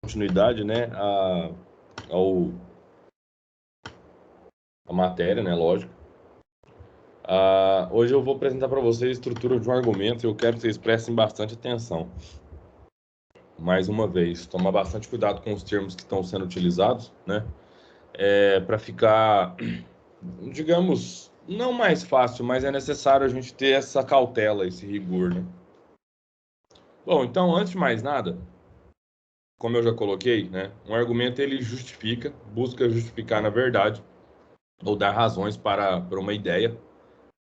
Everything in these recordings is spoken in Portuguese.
continuidade, né, a matéria, né, lógico. Hoje eu vou apresentar para vocês a estrutura de um argumento e eu quero que vocês prestem bastante atenção. Mais uma vez, tomar bastante cuidado com os termos que estão sendo utilizados, né, para ficar, digamos, não mais fácil, mas é necessário a gente ter essa cautela, esse rigor, né. Bom, então, antes de mais nada, como eu já coloquei, né, um argumento ele busca justificar na verdade, ou dar razões para uma ideia,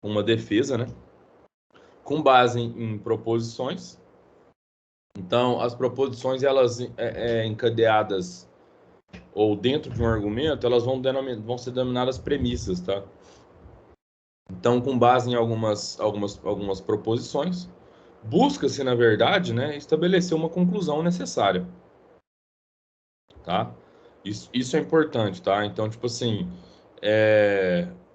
uma defesa, né, com base em proposições. Então, as proposições, elas encadeadas ou dentro de um argumento, elas vão ser denominadas premissas, tá? Então, com base em algumas proposições, busca-se, na verdade, né, estabelecer uma conclusão necessária, tá? Isso é importante, tá? Então, tipo assim,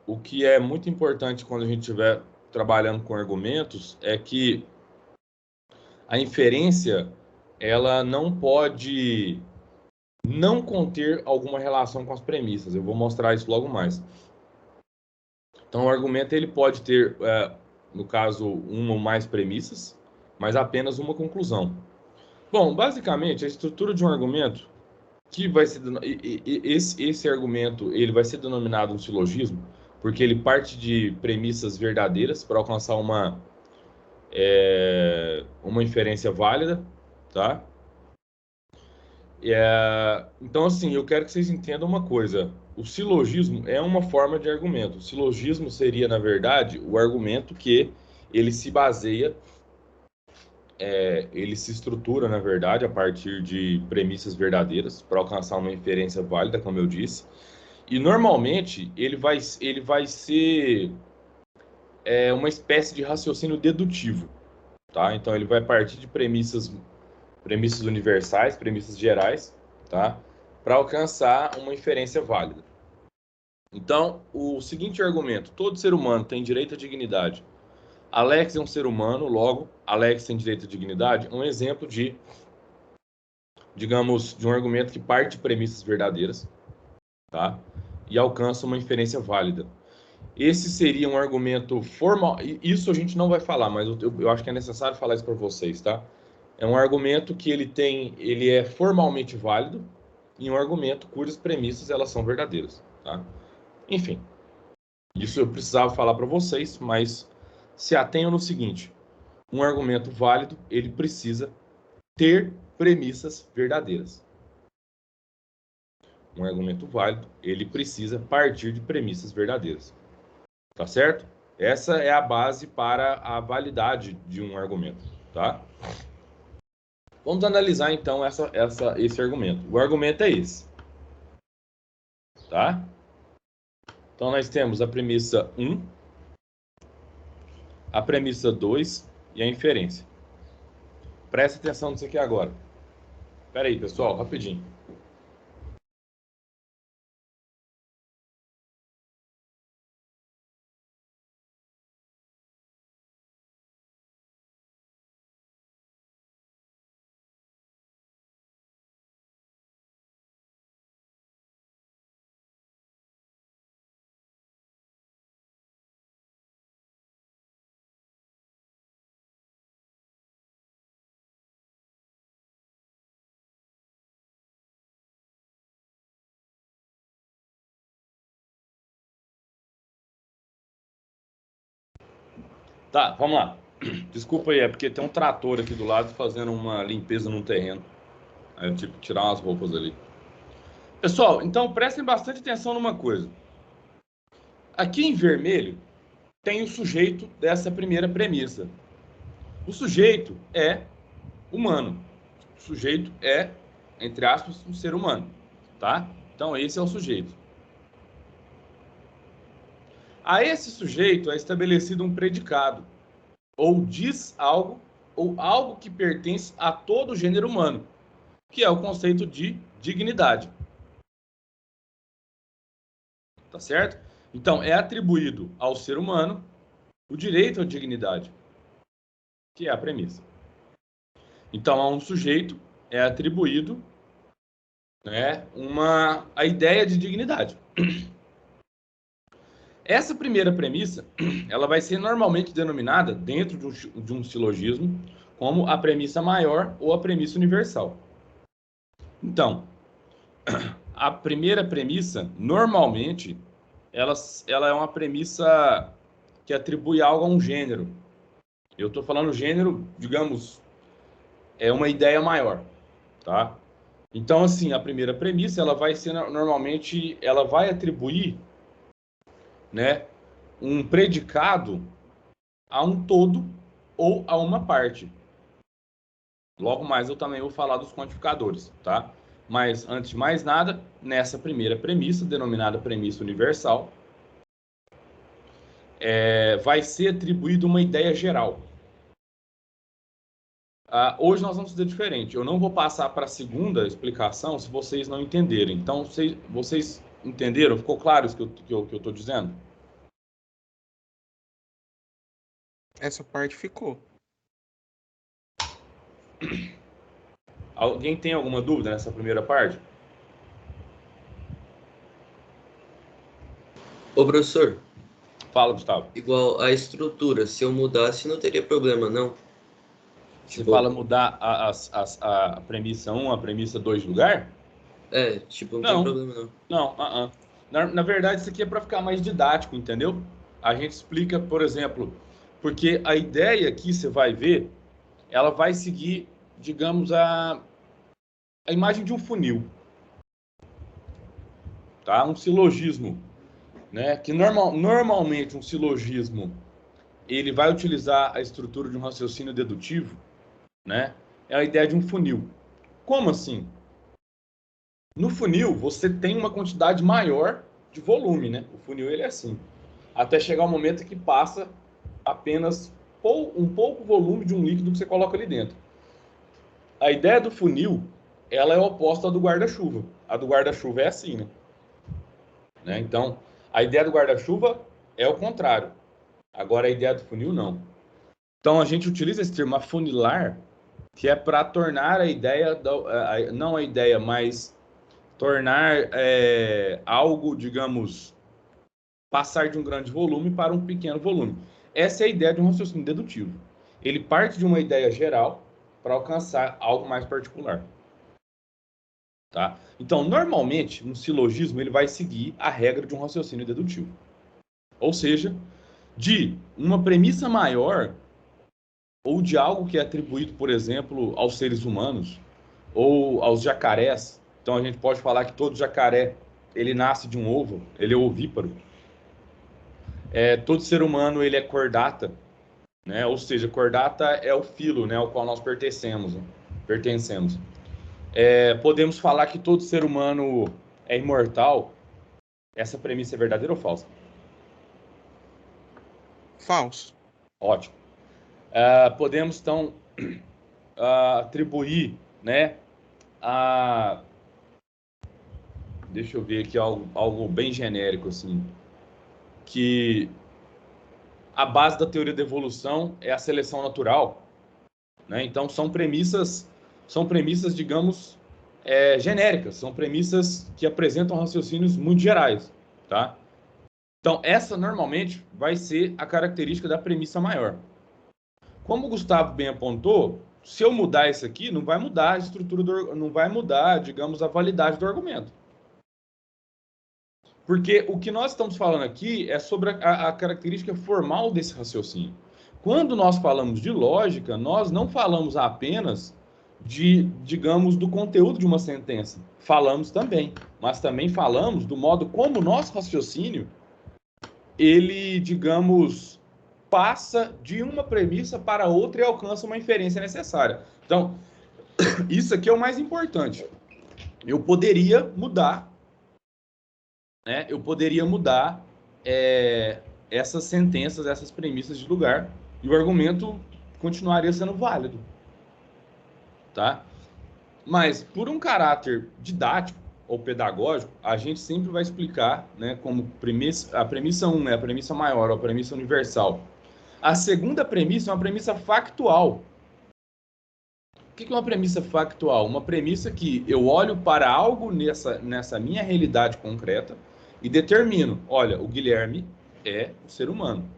o que é muito importante quando a gente estiver trabalhando com argumentos é que a inferência, ela não pode não conter alguma relação com as premissas. Eu vou mostrar isso logo mais. Então, o argumento ele pode ter, no caso, uma ou mais premissas, mas apenas uma conclusão. Bom, basicamente, a estrutura de um argumento que vai ser esse argumento ele vai ser denominado um silogismo, porque ele parte de premissas verdadeiras para alcançar uma inferência válida, tá? Então, assim, eu quero que vocês entendam uma coisa. O silogismo é uma forma de argumento. O silogismo seria, na verdade, o argumento que ele se baseia, ele se estrutura, na verdade, a partir de premissas verdadeiras para alcançar uma inferência válida, como eu disse. E, normalmente, ele vai ser uma espécie de raciocínio dedutivo, tá? Então, ele vai partir de premissas universais, premissas gerais, tá? Para alcançar uma inferência válida. Então, o seguinte argumento: todo ser humano tem direito à dignidade. Alex é um ser humano, logo, Alex tem direito à dignidade. Um exemplo de, digamos, de um argumento que parte de premissas verdadeiras, tá? E alcança uma inferência válida. Esse seria um argumento formal. Isso a gente não vai falar, mas eu acho que é necessário falar isso para vocês, tá? É um argumento que ele é formalmente válido e um argumento cujas premissas elas são verdadeiras, tá? Enfim, isso eu precisava falar para vocês, mas se atenham no seguinte: um argumento válido, ele precisa ter premissas verdadeiras. Um argumento válido, ele precisa partir de premissas verdadeiras. Tá certo? Essa é a base para a validade de um argumento, tá? Vamos analisar então esse argumento. O argumento é esse, tá? Então nós temos a premissa 1, a premissa 2 e a inferência. Presta atenção nisso aqui agora. Espera aí, pessoal, rapidinho. Tá, vamos lá. Desculpa aí, é porque tem um trator aqui do lado fazendo uma limpeza num terreno. Aí eu tive que tirar umas roupas ali. Pessoal, então prestem bastante atenção numa coisa. Aqui em vermelho tem o sujeito dessa primeira premissa. O sujeito é humano. O sujeito é, entre aspas, um ser humano, tá? Então esse é o sujeito. A esse sujeito é estabelecido um predicado, ou diz algo, ou algo que pertence a todo o gênero humano, que é o conceito de dignidade. Tá certo? Então, é atribuído ao ser humano o direito à dignidade, que é a premissa. Então, a um sujeito é atribuído né, a ideia de dignidade. Essa primeira premissa, ela vai ser normalmente denominada, dentro de um silogismo, como a premissa maior ou a premissa universal. Então, a primeira premissa, normalmente, ela é uma premissa que atribui algo a um gênero. Eu estou falando gênero, digamos, é uma ideia maior, tá? Então, assim, a primeira premissa, ela vai ser, normalmente, ela vai atribuir, né, um predicado a um todo ou a uma parte. Logo mais eu também vou falar dos quantificadores, tá? Mas, antes de mais nada, nessa primeira premissa, denominada premissa universal, vai ser atribuída uma ideia geral. Hoje nós vamos fazer diferente. Eu não vou passar para a segunda explicação se vocês não entenderem. Então, vocês entenderam? Ficou claro isso que eu estou dizendo? Essa parte ficou. Alguém tem alguma dúvida nessa primeira parte? Ô, professor, Fala, Gustavo. igual a estrutura, se eu mudasse não teria problema, não? Você Tipo, fala mudar a premissa 1, a premissa 2 de lugar? não tem problema, não. Não. Na verdade, isso aqui é para ficar mais didático, entendeu? A gente explica, por exemplo, porque a ideia aqui, você vai ver, ela vai seguir, digamos, a imagem de um funil, tá? Um silogismo, né? Que normalmente um silogismo, ele vai utilizar a estrutura de um raciocínio dedutivo, né? É a ideia de um funil. Como assim? No funil, você tem uma quantidade maior de volume, né? O funil, ele é assim. Até chegar o momento que passa apenas um pouco volume de um líquido que você coloca ali dentro. A ideia do funil, ela é oposta à do guarda-chuva. A do guarda-chuva é assim, né? Então, a ideia do guarda-chuva é o contrário. Agora, a ideia do funil, não. Então, a gente utiliza esse termo afunilar, que é para tornar a ideia, não a ideia, mas tornar algo, digamos, passar de um grande volume para um pequeno volume. Essa é a ideia de um raciocínio dedutivo. Ele parte de uma ideia geral para alcançar algo mais particular. Tá? Então, normalmente, um silogismo ele vai seguir a regra de um raciocínio dedutivo. Ou seja, de uma premissa maior ou de algo que é atribuído, por exemplo, aos seres humanos ou aos jacarés. Então, a gente pode falar que todo jacaré ele nasce de um ovo, ele é ovíparo. Todo ser humano ele é cordata, né? Ou seja, cordata é o filo, né, ao qual nós pertencemos. Podemos falar que todo ser humano é imortal. Essa premissa é verdadeira ou falsa? Falso. Ótimo. Podemos então atribuir, né, deixa eu ver aqui algo bem genérico assim, que a base da teoria da evolução é a seleção natural, né? Então são premissas, digamos, genéricas, são premissas que apresentam raciocínios muito gerais, tá? Então essa normalmente vai ser a característica da premissa maior. Como o Gustavo bem apontou, se eu mudar isso aqui, não vai mudar a estrutura não vai mudar, digamos, a validade do argumento. Porque o que nós estamos falando aqui é sobre a característica formal desse raciocínio. Quando nós falamos de lógica, nós não falamos apenas digamos, do conteúdo de uma sentença. Falamos também, mas também falamos do modo como o nosso raciocínio, ele, digamos, passa de uma premissa para outra e alcança uma inferência necessária. Então, isso aqui é o mais importante. Eu poderia mudar, né? Eu poderia mudar essas sentenças, essas premissas de lugar, e o argumento continuaria sendo válido, tá? Mas, por um caráter didático ou pedagógico, a gente sempre vai explicar, né, como a premissa 1 é a premissa maior, ou a premissa universal. A segunda premissa é uma premissa factual, que é uma premissa factual? Uma premissa que eu olho para algo nessa minha realidade concreta e determino, olha, o Guilherme é um ser humano.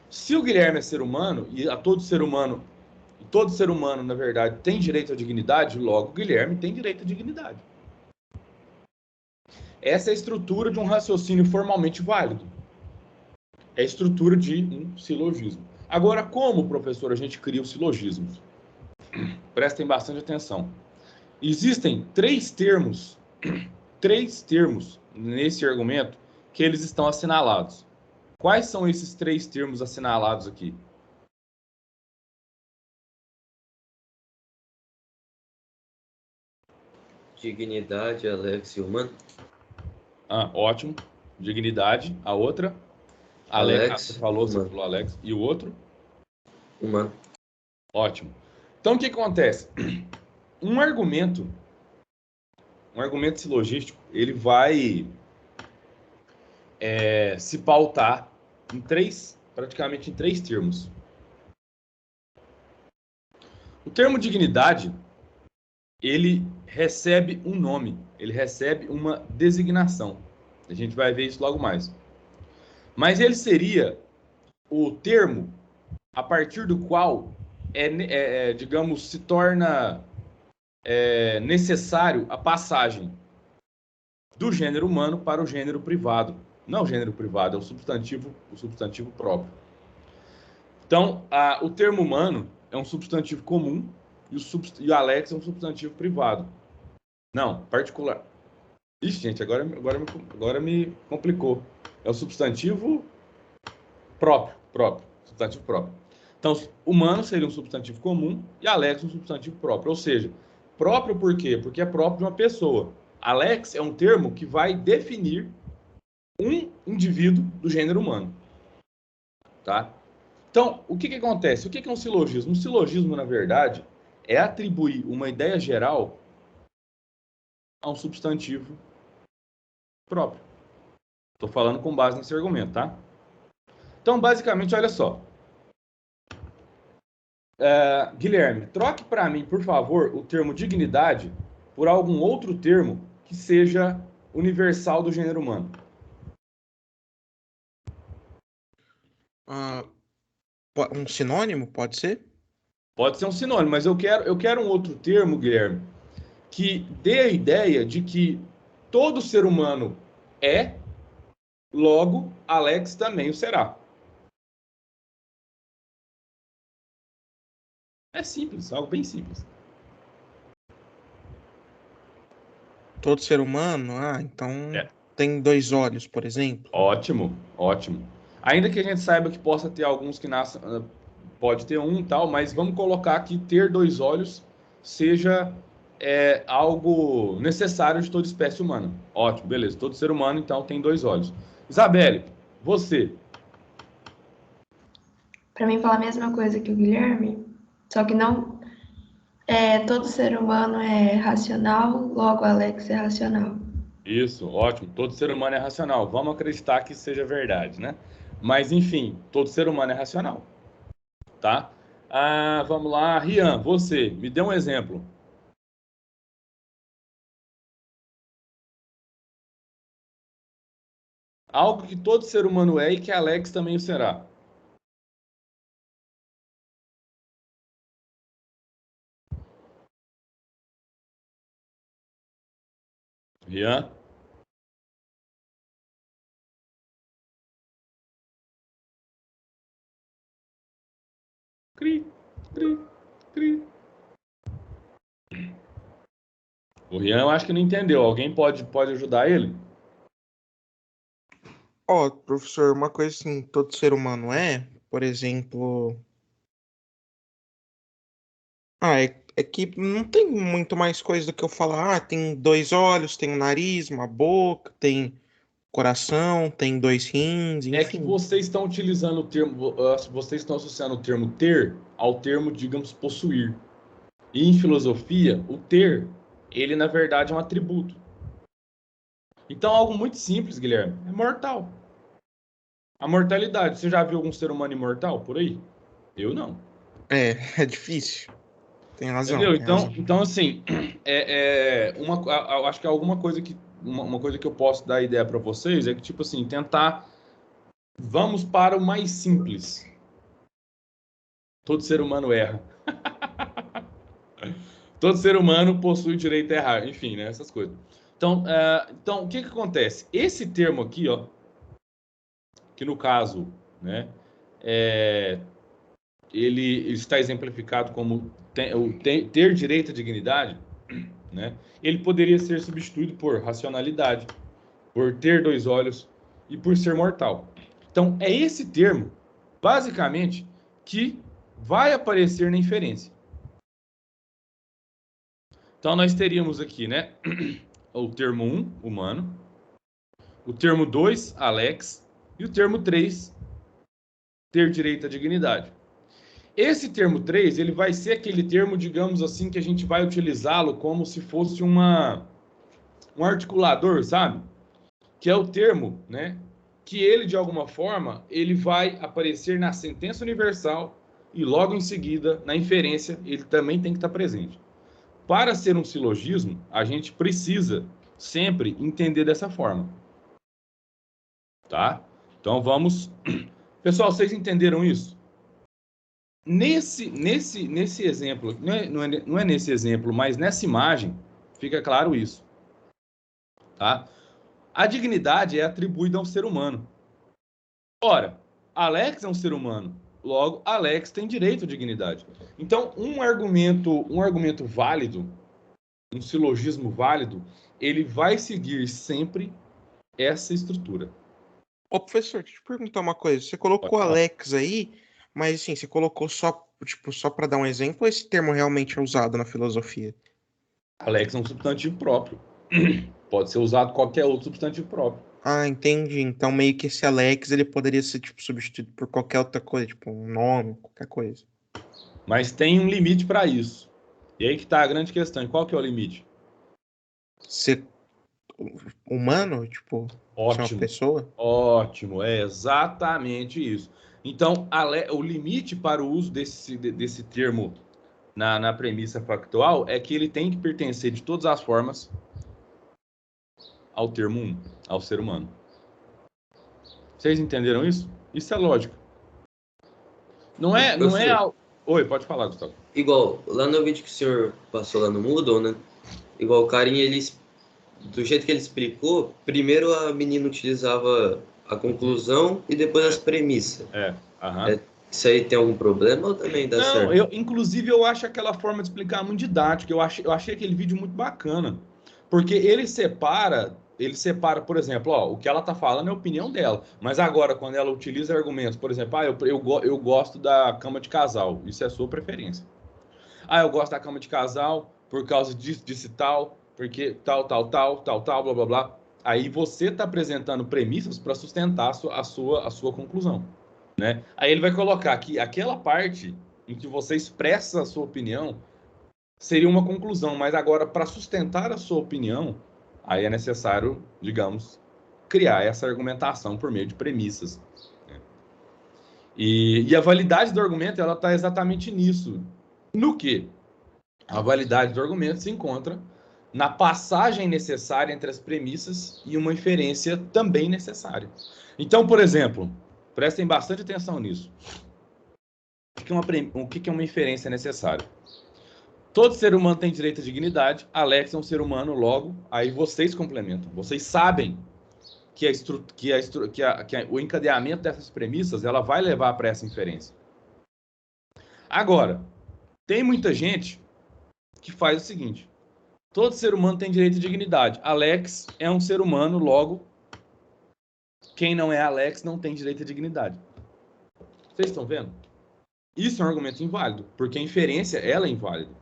Se o Guilherme é ser humano, e todo ser humano, na verdade, tem direito à dignidade, logo o Guilherme tem direito à dignidade. Essa é a estrutura de um raciocínio formalmente válido. É a estrutura de um silogismo. Agora, como, professor, a gente cria os silogismos? Prestem bastante atenção. Existem três termos nesse argumento que eles estão assinalados. Quais são esses três termos assinalados aqui? Dignidade, Alex e humano. Ótimo. Dignidade. A outra? Alex, você falou Alex. E o outro? Humano. Ótimo. Então, o que acontece? Um argumento silogístico, ele vai se pautar praticamente em três termos. O termo dignidade, ele recebe um nome, ele recebe uma designação. A gente vai ver isso logo mais. Mas ele seria o termo a partir do qual, digamos, se torna necessário a passagem do gênero humano para o gênero privado. Não o gênero privado, é o substantivo próprio. Então, o termo humano é um substantivo comum e o Alex é um substantivo privado. Não, particular. Ixi, gente, agora me complicou. É o substantivo próprio. Substantivo próprio. Então, humano seria um substantivo comum e Alex um substantivo próprio. Ou seja, próprio por quê? Porque é próprio de uma pessoa. Alex é um termo que vai definir um indivíduo do gênero humano. Tá? Então, o que acontece? O que é um silogismo? Um silogismo, na verdade, é atribuir uma ideia geral a um substantivo próprio. Estou falando com base nesse argumento, tá? Então, basicamente, olha só. Guilherme, troque para mim, por favor, o termo dignidade por algum outro termo que seja universal do gênero humano. Um sinônimo, pode ser? Pode ser um sinônimo, mas eu quero um outro termo, Guilherme, que dê a ideia de que todo ser humano é, logo, Alex também o será. É simples, algo bem simples. Todo ser humano? Então tem dois olhos, por exemplo. Ótimo. Ainda que a gente saiba que possa ter alguns que nascem, pode ter um e tal, mas vamos colocar que ter dois olhos seja algo necessário de toda espécie humana. Ótimo, beleza. Todo ser humano, então, tem dois olhos. Isabelle, você. Para mim falar a mesma coisa que o Guilherme, só que não todo ser humano é racional, logo Alex é racional. Isso, ótimo. Todo ser humano é racional. Vamos acreditar que isso seja verdade, né? Mas, enfim, todo ser humano é racional. Tá? Vamos lá. Rian, você, me dê um exemplo. Algo que todo ser humano é e que Alex também o será. Rian? Cri, cri, cri. O Rian eu acho que não entendeu. Alguém pode ajudar ele? Professor, uma coisa assim, todo ser humano por exemplo... É que não tem muito mais coisa do que eu falar. Tem dois olhos, tem um nariz, uma boca, tem coração, tem dois rins, enfim. É que vocês estão utilizando o termo, vocês estão associando o termo ter ao termo, digamos, possuir. E em filosofia, o ter, ele na verdade é um atributo. Então, algo muito simples, Guilherme, é mortal. A mortalidade. Você já viu algum ser humano imortal por aí? Eu não. É difícil. tem razão. Entendeu? Tem razão. Então assim, eu acho que alguma coisa que uma coisa que eu posso dar ideia para vocês é que, tipo assim, tentar, vamos para o mais simples. Todo ser humano erra. Todo ser humano possui o direito a errar, enfim, né, essas coisas. Então, o que acontece? Esse termo aqui, ó, que no caso, né, ele está exemplificado como ter direito à dignidade, né? Ele poderia ser substituído por racionalidade, por ter dois olhos e por ser mortal. Então, é esse termo, basicamente, que vai aparecer na inferência. Então, nós teríamos aqui, né, o termo 1, humano, o termo 2, Alex, e o termo 3, ter direito à dignidade. Esse termo 3, ele vai ser aquele termo, digamos assim, que a gente vai utilizá-lo como se fosse um articulador, sabe? Que é o termo, né? Que ele, de alguma forma, ele vai aparecer na sentença universal e logo em seguida, na inferência, ele também tem que estar presente. Para ser um silogismo, a gente precisa sempre entender dessa forma. Tá? Então vamos... Pessoal, vocês entenderam isso? Nesse exemplo, não é nesse exemplo, mas nessa imagem, fica claro isso. Tá? A dignidade é atribuída ao ser humano. Ora, Alex é um ser humano. Logo, Alex tem direito à dignidade. Então, um argumento válido, um silogismo válido, ele vai seguir sempre essa estrutura. Ô, professor, deixa eu te perguntar uma coisa. Você colocou Alex aí, mas assim, você colocou só, tipo, só para dar um exemplo, ou esse termo realmente é usado na filosofia? Alex é um substantivo próprio. Pode ser usado qualquer outro substantivo próprio. Ah, entendi. Então, meio que esse Alex, ele poderia ser, tipo, substituído por qualquer outra coisa, tipo, um nome, qualquer coisa. Mas tem um limite para isso. E aí que está a grande questão. E qual que é o limite? Ser humano, tipo, ser uma Ótimo. pessoa? Ótimo, é exatamente isso. Então, o limite para o uso desse termo na premissa factual é que ele tem que pertencer de todas as formas ao termo 1, ao ser humano. Vocês entenderam isso? Isso é lógico. Não é Oi, pode falar, Gustavo. Igual, lá no vídeo que o senhor passou lá no Moodle, né? Igual o carinha, do jeito que ele explicou, primeiro a menina utilizava a conclusão e depois as premissas. Isso aí tem algum problema ou também dá certo? Não, inclusive eu acho aquela forma de explicar muito didática. Eu achei aquele vídeo muito bacana. Porque ele separa, por exemplo, ó, o que ela está falando é a opinião dela. Mas agora, quando ela utiliza argumentos, por exemplo, eu gosto da cama de casal, isso é sua preferência. Eu gosto da cama de casal por causa disso, disso e tal, porque tal, blá, blá, blá. Aí você está apresentando premissas para sustentar a sua conclusão. Né? Aí ele vai colocar que aquela parte em que você expressa a sua opinião seria uma conclusão, mas agora, para sustentar a sua opinião, aí é necessário, digamos, criar essa argumentação por meio de premissas. Né? E a validade do argumento, ela está exatamente nisso. No que? A validade do argumento se encontra na passagem necessária entre as premissas e uma inferência também necessária. Então, por exemplo, prestem bastante atenção nisso. O que é uma inferência necessária? Todo ser humano tem direito à dignidade. Alex é um ser humano, logo, aí vocês complementam. Vocês sabem que o encadeamento dessas premissas ela vai levar para essa inferência. Agora, tem muita gente que faz o seguinte: todo ser humano tem direito à dignidade. Alex é um ser humano, logo, quem não é Alex não tem direito à dignidade. Vocês estão vendo? Isso é um argumento inválido, porque a inferência ela é inválida.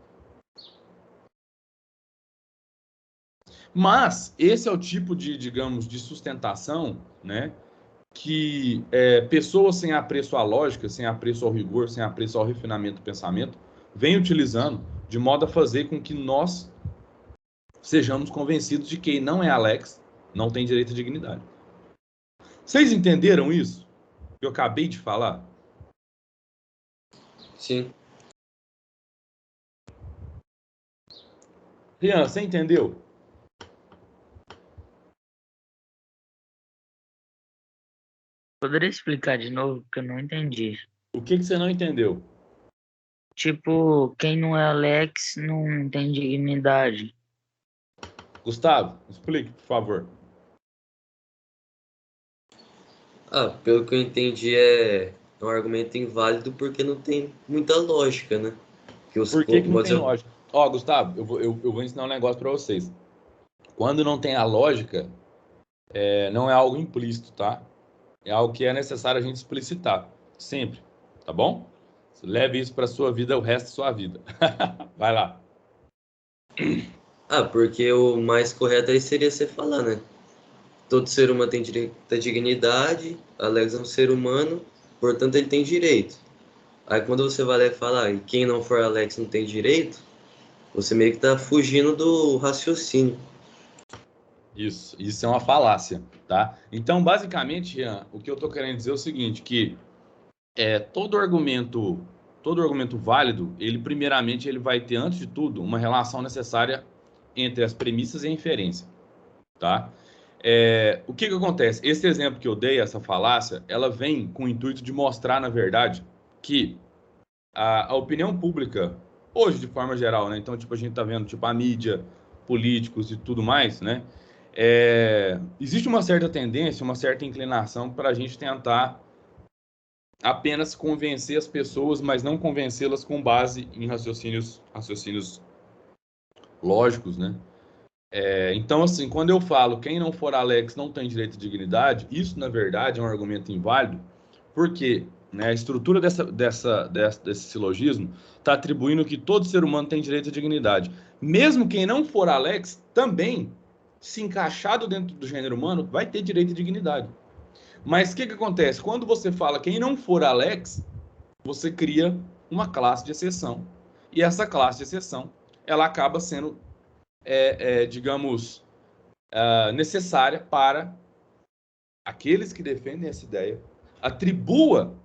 Mas esse é o tipo de, digamos, de sustentação, né, que pessoas sem apreço à lógica, sem apreço ao rigor, sem apreço ao refinamento do pensamento, vêm utilizando de modo a fazer com que nós sejamos convencidos de que quem não é Alex não tem direito à dignidade. Vocês entenderam isso que eu acabei de falar? Sim. Rian, você entendeu? Poderia explicar de novo, porque eu não entendi. O que você não entendeu? Tipo, quem não é Alex não tem dignidade. Gustavo, explique, por favor. Pelo que eu entendi, é um argumento inválido porque não tem muita lógica, né? Por que não tem lógica? Ó, Gustavo, eu vou ensinar um negócio para vocês. Quando não tem a lógica, não é algo implícito, tá? É algo que é necessário a gente explicitar, sempre, tá bom? Leve isso para sua vida, o resto da sua vida. Vai lá. Porque o mais correto aí seria você falar, né? Todo ser humano tem direito à dignidade, Alex é um ser humano, portanto ele tem direito. Aí quando você vai lá e falar, e quem não for Alex não tem direito, você meio que tá fugindo do raciocínio. Isso é uma falácia, tá? Então, basicamente, Ian, o que eu tô querendo dizer é o seguinte, que todo argumento válido, ele primeiramente ele vai ter, antes de tudo, uma relação necessária entre as premissas e a inferência, tá? O que acontece? Esse exemplo que eu dei, essa falácia, ela vem com o intuito de mostrar, na verdade, que a opinião pública, hoje, de forma geral, né? Então, tipo, a gente tá vendo, tipo, a mídia, políticos e tudo mais, né? Existe uma certa tendência, uma certa inclinação para a gente tentar apenas convencer as pessoas, mas não convencê-las com base em raciocínios lógicos, né? Então, assim, quando eu falo quem não for Alex não tem direito à dignidade, isso, na verdade, é um argumento inválido, porque, né, a estrutura desse silogismo está atribuindo que todo ser humano tem direito à dignidade. Mesmo quem não for Alex, também, se encaixado dentro do gênero humano, vai ter direito à dignidade. Mas o que acontece? Quando você fala quem não for Alex, você cria uma classe de exceção. E essa classe de exceção, ela acaba sendo, digamos, necessária para aqueles que defendem essa ideia, atribua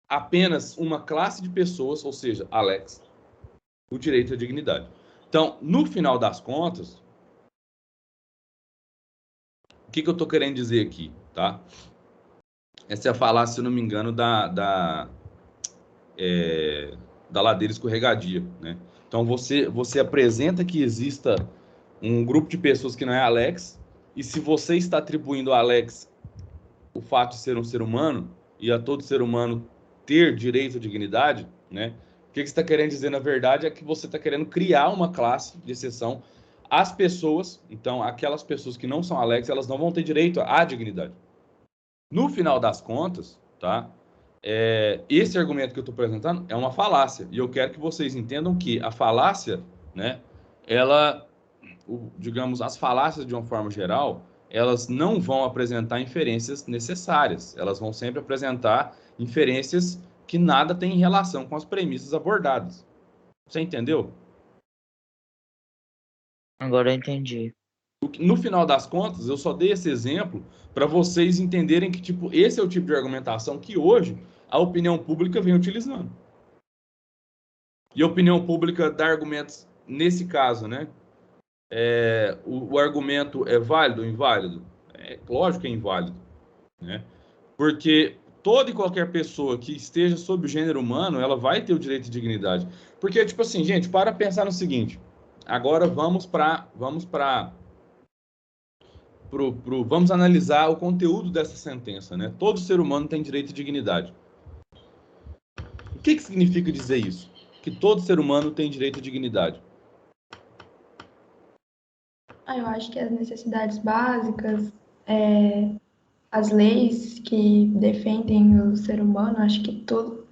apenas uma classe de pessoas, ou seja, Alex, o direito à dignidade. Então, no final das contas, o que eu estou querendo dizer aqui, tá? Essa é a falácia, se eu não me engano, da ladeira escorregadia, né? Então, você apresenta que exista um grupo de pessoas que não é Alex, e se você está atribuindo a Alex o fato de ser um ser humano, e a todo ser humano ter direito à dignidade, né? O que você está querendo dizer, na verdade, é que você está querendo criar uma classe de exceção. As pessoas, então, aquelas pessoas que não são Alex, elas não vão ter direito à dignidade. No final das contas, tá? Esse argumento que eu estou apresentando é uma falácia. E eu quero que vocês entendam que a falácia, né? Digamos, as falácias, de uma forma geral, elas não vão apresentar inferências necessárias. Elas vão sempre apresentar inferências que nada têm relação com as premissas abordadas. Você entendeu? Agora eu entendi. No final das contas, eu só dei esse exemplo para vocês entenderem que, tipo, esse é o tipo de argumentação que hoje a opinião pública vem utilizando. E a opinião pública dá argumentos nesse caso, né? O argumento é válido ou inválido? Lógico que é inválido, né? Porque toda e qualquer pessoa que esteja sob o gênero humano, ela vai ter o direito de dignidade. Porque, tipo assim, gente, para pensar no seguinte. Agora vamos analisar o conteúdo dessa sentença, né? Todo ser humano tem direito de dignidade. O que significa dizer isso? Que todo ser humano tem direito à dignidade. Eu acho que as necessidades básicas, as leis que defendem o ser humano, acho que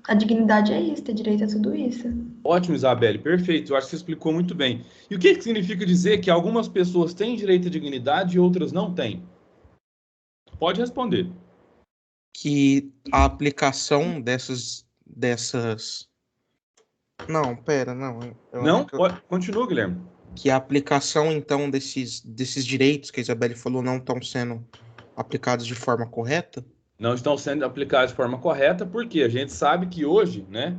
a dignidade é isso, ter direito a tudo isso. Ótimo, Isabelle, perfeito. Eu acho que você explicou muito bem. E o que significa dizer que algumas pessoas têm direito à dignidade e outras não têm? Pode responder. Que a aplicação dessas... Não, pera, não. Não? Continua, Guilherme. Que a aplicação, então, desses direitos que a Isabelle falou não estão sendo aplicados de forma correta? Não estão sendo aplicados de forma correta, porque a gente sabe que hoje, né,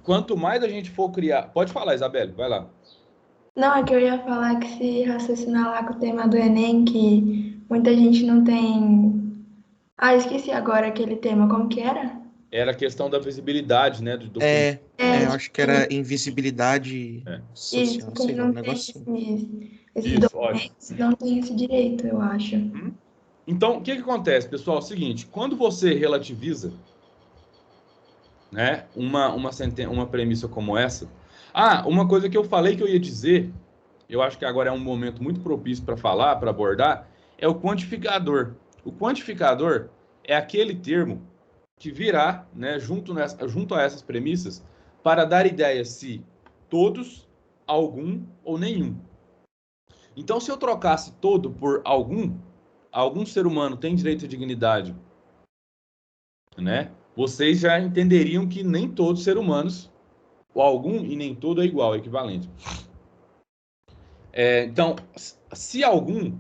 quanto mais a gente for criar... Pode falar, Isabelle, vai lá. Não, é que eu ia falar que se raciocinar lá com o tema do Enem, que muita gente não tem. Ah, esqueci agora aquele tema, como que era? Era a questão da visibilidade, né, do documento. Eu acho que era invisibilidade Isso, social, quem sei lá, um não tem negócio assim. esses Isso, ótimo. documentos não tem esse direito, eu acho. Então, o que acontece, pessoal? É o seguinte, quando você relativiza, né, uma premissa como essa... Ah, uma coisa que eu falei que eu ia dizer, eu acho que agora é um momento muito propício para falar, para abordar, é o quantificador. O quantificador é aquele termo que virá, né, junto a essas premissas para dar ideia se todos, algum ou nenhum. Então, se eu trocasse todo por algum ser humano tem direito à dignidade, né? Vocês já entenderiam que nem todos ser humanos, o algum e nem todo é igual, é equivalente. Então, se algum,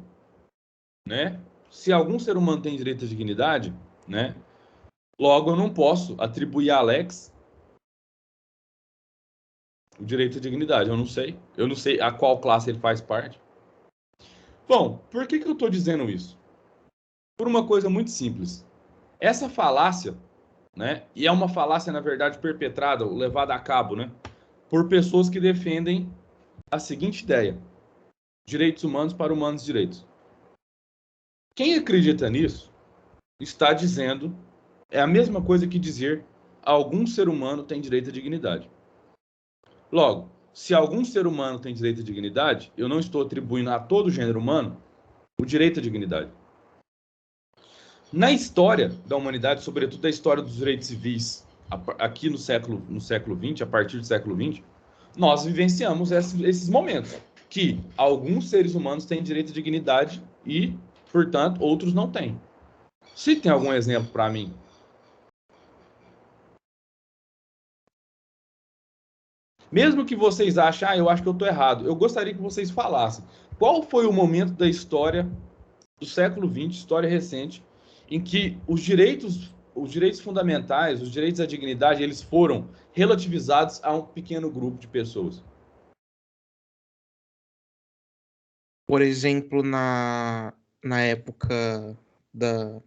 né? Se algum ser humano tem direito à dignidade, né? Logo, eu não posso atribuir a Alex o direito à dignidade. Eu não sei a qual classe ele faz parte. Bom, por que eu estou dizendo isso? Por uma coisa muito simples. Essa falácia, né? E é uma falácia, na verdade, perpetrada, levada a cabo, né? Por pessoas que defendem a seguinte ideia: direitos humanos para humanos direitos. Quem acredita nisso está dizendo, é a mesma coisa que dizer algum ser humano tem direito à dignidade. Logo, se algum ser humano tem direito à dignidade, eu não estou atribuindo a todo gênero humano o direito à dignidade. Na história da humanidade, sobretudo a história dos direitos civis, aqui no século XX, a partir do século XX, nós vivenciamos esses momentos, que alguns seres humanos têm direito à dignidade e, portanto, outros não têm. Se tem algum exemplo para mim? Mesmo que vocês achem, eu acho que eu estou errado, eu gostaria que vocês falassem. Qual foi o momento da história do século XX, história recente, em que os direitos fundamentais, os direitos à dignidade, eles foram relativizados a um pequeno grupo de pessoas? Por exemplo, na época da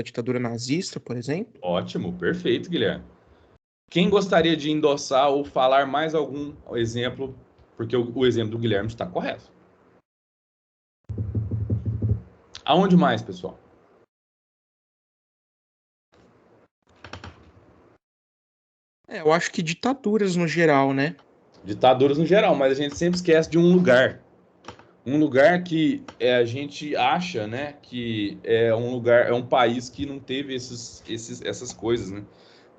ditadura nazista, por exemplo. Ótimo, perfeito, Guilherme. Quem gostaria de endossar ou falar mais algum exemplo, porque o exemplo do Guilherme está correto. Aonde mais, pessoal? Eu acho que ditaduras no geral, né? Ditaduras no geral, mas a gente sempre esquece de um lugar. Um lugar que a gente acha, né, que é um lugar, é um país que não teve essas coisas, né?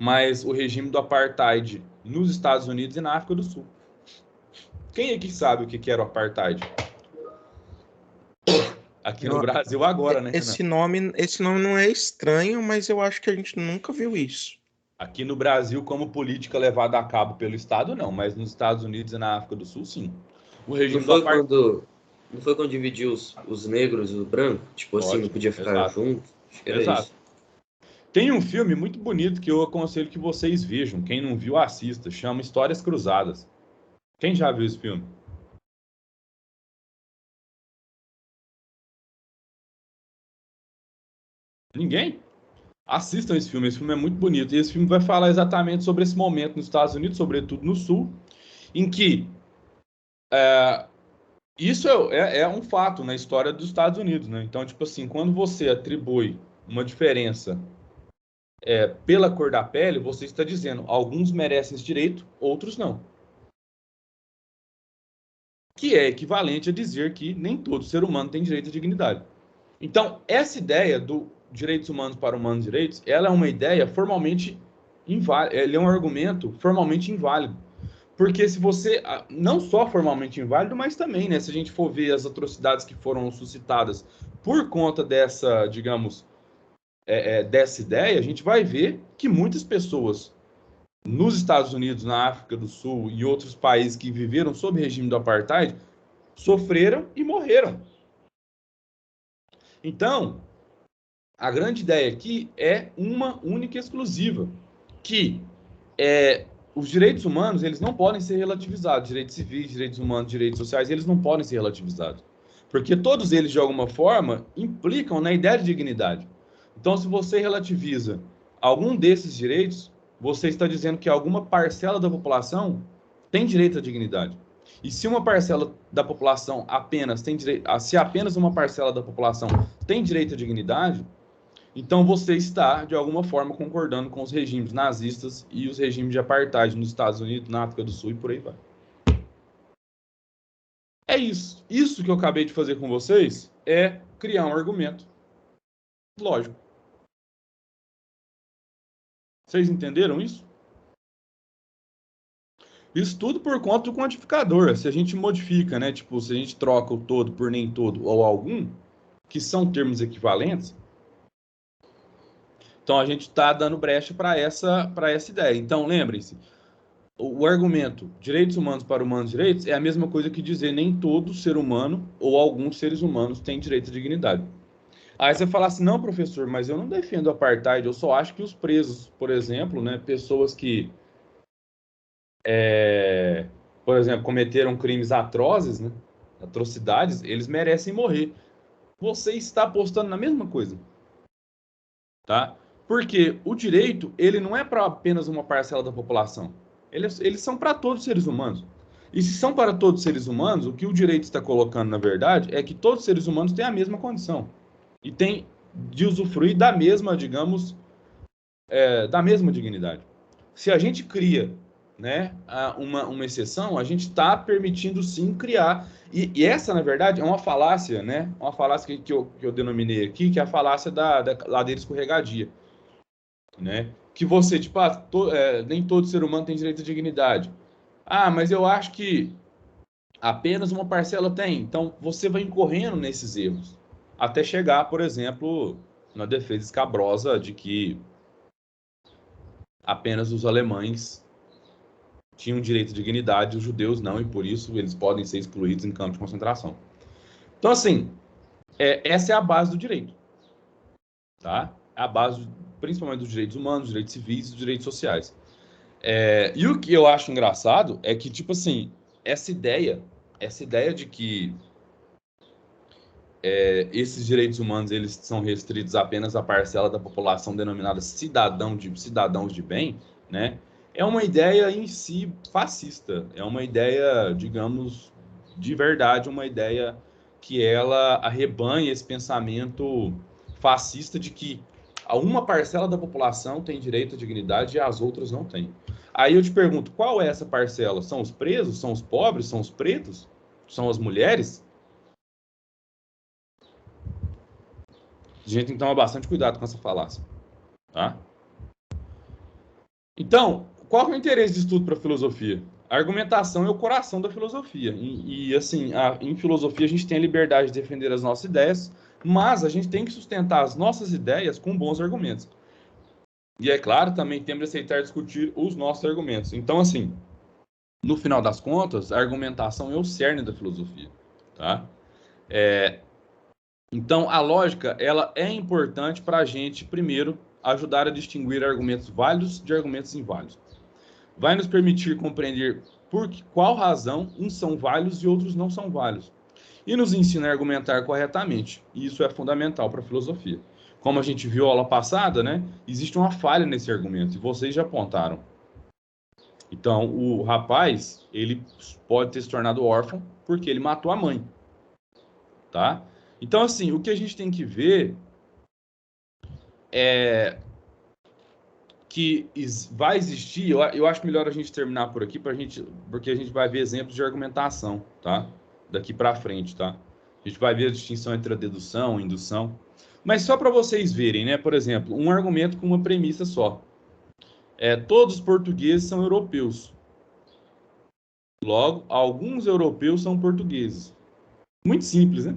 Mas o regime do apartheid nos Estados Unidos e na África do Sul. Quem aqui sabe o que era o apartheid? Aqui no Brasil agora, né, Renan? Esse nome não é estranho, mas eu acho que a gente nunca viu isso. Aqui no Brasil, como política levada a cabo pelo Estado, não, mas nos Estados Unidos e na África do Sul, sim. O regime do apartheid. Não foi quando dividiu os negros e os brancos? Tipo assim, não podia ficar junto? Acho que era isso. Tem um filme muito bonito que eu aconselho que vocês vejam. Quem não viu, assista. Chama Histórias Cruzadas. Quem já viu esse filme? Ninguém? Assistam esse filme. Esse filme é muito bonito. E esse filme vai falar exatamente sobre esse momento nos Estados Unidos, sobretudo no Sul, em que isso é um fato na história dos Estados Unidos, né? Então, tipo assim, quando você atribui uma diferença pela cor da pele, você está dizendo, alguns merecem esse direito, outros não. Que é equivalente a dizer que nem todo ser humano tem direito à dignidade. Então, essa ideia do direitos humanos para humanos direitos, ela é uma ideia formalmente inválida, ele é um argumento formalmente inválido. Porque se você, não só formalmente inválido, mas também, né, se a gente for ver as atrocidades que foram suscitadas por conta dessa, digamos, dessa ideia, a gente vai ver que muitas pessoas nos Estados Unidos, na África do Sul e outros países que viveram sob regime do apartheid, sofreram e morreram. Então, a grande ideia aqui é uma única e exclusiva, que os direitos humanos, eles não podem ser relativizados. Direitos civis, direitos humanos, direitos sociais, eles não podem ser relativizados. Porque todos eles, de alguma forma, implicam na ideia de dignidade. Então, se você relativiza algum desses direitos, você está dizendo que alguma parcela da população tem direito à dignidade. E se uma parcela da população apenas tem direito, se apenas uma parcela da população tem direito à dignidade, então você está, de alguma forma, concordando com os regimes nazistas e os regimes de apartheid nos Estados Unidos, na África do Sul e por aí vai. É isso. Isso que eu acabei de fazer com vocês é criar um argumento lógico. Vocês entenderam isso? Isso tudo por conta do quantificador. Se a gente modifica, né? Tipo, se a gente troca o todo por nem todo ou algum, que são termos equivalentes, então a gente está dando brecha para essa ideia. Então, lembrem-se, o argumento direitos humanos para humanos direitos é a mesma coisa que dizer nem todo ser humano ou alguns seres humanos têm direito à dignidade. Aí você fala assim, não, professor, mas eu não defendo o apartheid, eu só acho que os presos, por exemplo, né, pessoas que, por exemplo, cometeram crimes atrozes, né, atrocidades, eles merecem morrer. Você está apostando na mesma coisa, tá? Porque o direito, ele não é para apenas uma parcela da população. Eles são para todos os seres humanos. E se são para todos os seres humanos, o que o direito está colocando, na verdade, é que todos os seres humanos têm a mesma condição. E têm de usufruir da mesma, digamos, da mesma dignidade. Se a gente cria, né, uma exceção, a gente está permitindo sim criar. E essa, na verdade, é uma falácia, né? Uma falácia que eu denominei aqui, que é a falácia da ladeira escorregadia. Né? Que você, tipo, nem todo ser humano tem direito à dignidade. Ah, mas eu acho que apenas uma parcela tem. Então, você vai incorrendo nesses erros. Até chegar, por exemplo, na defesa escabrosa de que apenas os alemães tinham direito à dignidade, os judeus não, e por isso eles podem ser excluídos em campos de concentração. Então, assim, essa é a base do direito. Tá? É a base, principalmente dos direitos humanos, dos direitos civis e dos direitos sociais. E o que eu acho engraçado é que, tipo assim, essa ideia de que esses direitos humanos eles são restritos apenas à parcela da população denominada cidadãos de bem, né? É uma ideia em si fascista. É uma ideia, digamos, de verdade, uma ideia que ela arrebanha esse pensamento fascista de que uma parcela da população tem direito à dignidade e as outras não têm. Aí eu te pergunto, qual é essa parcela? São os presos? São os pobres? São os pretos? São as mulheres? A gente tem que tomar bastante cuidado com essa falácia. Tá? Então, qual é o interesse de estudo para a filosofia? A argumentação é o coração da filosofia. E assim, em filosofia a gente tem a liberdade de defender as nossas ideias, mas a gente tem que sustentar as nossas ideias com bons argumentos. E é claro, também temos de aceitar discutir os nossos argumentos. Então, assim, no final das contas, a argumentação é o cerne da filosofia. Tá? Então, a lógica ela é importante para a gente, primeiro, ajudar a distinguir argumentos válidos de argumentos inválidos. Vai nos permitir compreender por qual razão uns são válidos e outros não são válidos. E nos ensina a argumentar corretamente. E isso é fundamental para a filosofia. Como a gente viu a aula passada, né, existe uma falha nesse argumento, e vocês já apontaram. Então, o rapaz, ele pode ter se tornado órfão porque ele matou a mãe. Tá? Então, assim, o que a gente tem que ver é que vai existir, eu acho melhor a gente terminar por aqui, porque a gente vai ver exemplos de argumentação, tá? Daqui para frente, tá? A gente vai ver a distinção entre a dedução e indução. Mas só para vocês verem, né? Por exemplo, um argumento com uma premissa só. Todos os portugueses são europeus. Logo, alguns europeus são portugueses. Muito simples, né?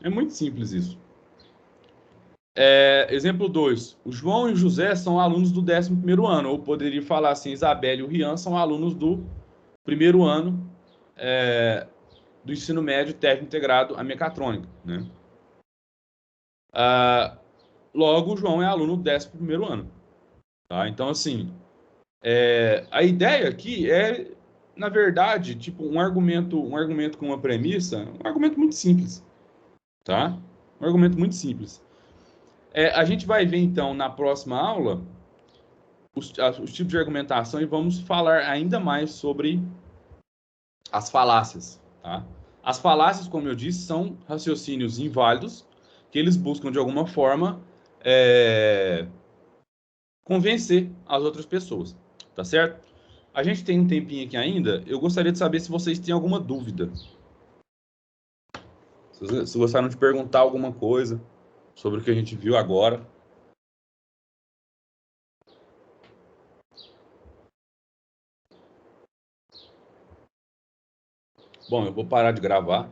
É muito simples isso. Exemplo 2. O João e o José são alunos do 11º ano. Ou poderia falar assim, Isabela e o Rian são alunos do 1º ano do ensino médio técnico integrado à mecatrônica. Né? Logo, o João é aluno do 11º ano. Tá? Então, assim, A ideia aqui é, na verdade, tipo um argumento com uma premissa, um argumento muito simples, tá? Um argumento muito simples. A gente vai ver então na próxima aula os tipos de argumentação e vamos falar ainda mais sobre as falácias, tá? As falácias, como eu disse, são raciocínios inválidos que eles buscam de alguma forma convencer as outras pessoas, tá certo? A gente tem um tempinho aqui ainda. Eu gostaria de saber se vocês têm alguma dúvida. Se gostaram de perguntar alguma coisa sobre o que a gente viu agora. Bom, eu vou parar de gravar.